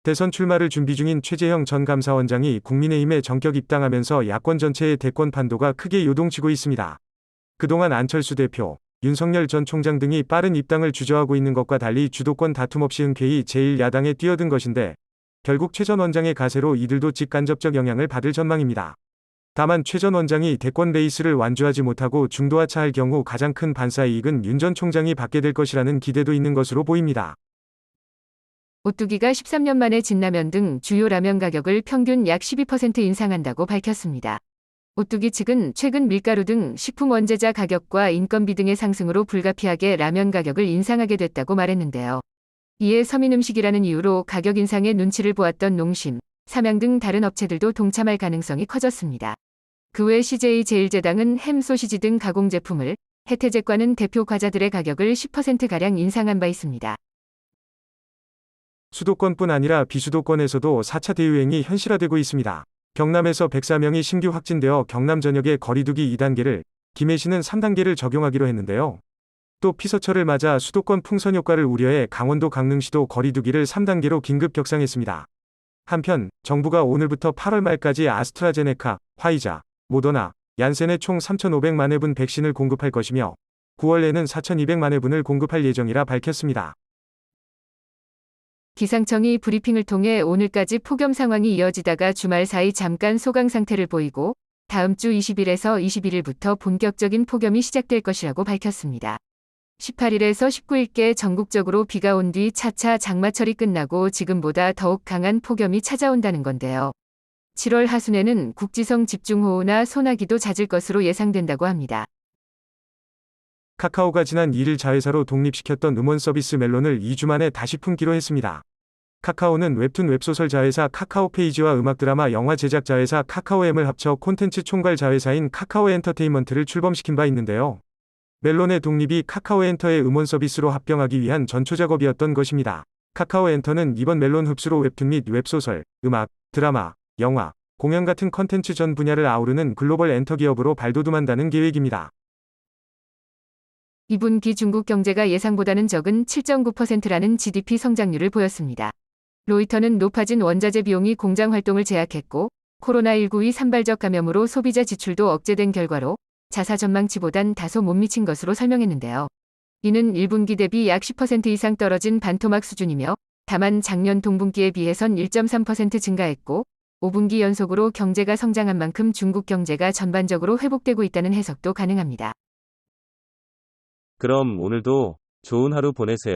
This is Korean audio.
대선 출마를 준비 중인 최재형 전 감사원장이 국민의힘에 전격 입당하면서 야권 전체의 대권 판도가 크게 요동치고 있습니다. 그동안 안철수 대표, 윤석열 전 총장 등이 빠른 입당을 주저하고 있는 것과 달리 주도권 다툼 없이 흔쾌히 제1야당에 뛰어든 것인데 결국 최 전 원장의 가세로 이들도 직간접적 영향을 받을 전망입니다. 다만 최 전 원장이 대권 레이스를 완주하지 못하고 중도하차할 경우 가장 큰 반사이익은 윤 전 총장이 받게 될 것이라는 기대도 있는 것으로 보입니다. 오뚜기가 13년 만에 진라면 등 주요 라면 가격을 평균 약 12% 인상한다고 밝혔습니다. 오뚜기 측은 최근 밀가루 등 식품 원재자 가격과 인건비 등의 상승으로 불가피하게 라면 가격을 인상하게 됐다고 말했는데요. 이에 서민음식이라는 이유로 가격 인상의 눈치를 보았던 농심, 삼양 등 다른 업체들도 동참할 가능성이 커졌습니다. 그 외 CJ 제일제당은 햄, 소시지 등 가공 제품을, 혜태제과는 대표 과자들의 가격을 10%가량 인상한 바 있습니다. 수도권뿐 아니라 비수도권에서도 4차 대유행이 현실화되고 있습니다. 경남에서 104명이 신규 확진되어 경남 전역에 거리두기 2단계를, 김해시는 3단계를 적용하기로 했는데요. 또 피서철을 맞아 수도권 풍선 효과를 우려해 강원도 강릉시도 거리두기를 3단계로 긴급 격상했습니다. 한편 정부가 오늘부터 8월 말까지 아스트라제네카, 화이자, 모더나, 얀센의 총 3,500만 회분 백신을 공급할 것이며 9월에는 4,200만 회분을 공급할 예정이라 밝혔습니다. 기상청이 브리핑을 통해 오늘까지 폭염 상황이 이어지다가 주말 사이 잠깐 소강 상태를 보이고 다음 주 20일에서 21일부터 본격적인 폭염이 시작될 것이라고 밝혔습니다. 18일에서 19일께 전국적으로 비가 온 뒤 차차 장마철이 끝나고 지금보다 더욱 강한 폭염이 찾아온다는 건데요. 7월 하순에는 국지성 집중호우나 소나기도 잦을 것으로 예상된다고 합니다. 카카오가 지난 2일 자회사로 독립시켰던 음원 서비스 멜론을 2주 만에 다시 품기로 했습니다. 카카오는 웹툰 웹소설 자회사 카카오페이지와 음악 드라마 영화 제작 자회사 카카오엠을 합쳐 콘텐츠 총괄 자회사인 카카오 엔터테인먼트를 출범시킨 바 있는데요. 멜론의 독립이 카카오 엔터의 음원 서비스로 합병하기 위한 전초 작업이었던 것입니다. 카카오 엔터는 이번 멜론 흡수로 웹툰 및 웹소설, 음악, 드라마, 영화, 공연 같은 컨텐츠 전 분야를 아우르는 글로벌 엔터 기업으로 발돋움한다는 계획입니다. 2분기 중국 경제가 예상보다는 적은 7.9%라는 GDP 성장률을 보였습니다. 로이터는 높아진 원자재 비용이 공장 활동을 제약했고 코로나19의 산발적 감염으로 소비자 지출도 억제된 결과로 자사 전망치보단 다소 못 미친 것으로 설명했는데요. 이는 1분기 대비 약 10% 이상 떨어진 반토막 수준이며 다만 작년 동분기에 비해선 1.3% 증가했고 5분기 연속으로 경제가 성장한 만큼 중국 경제가 전반적으로 회복되고 있다는 해석도 가능합니다. 그럼 오늘도 좋은 하루 보내세요.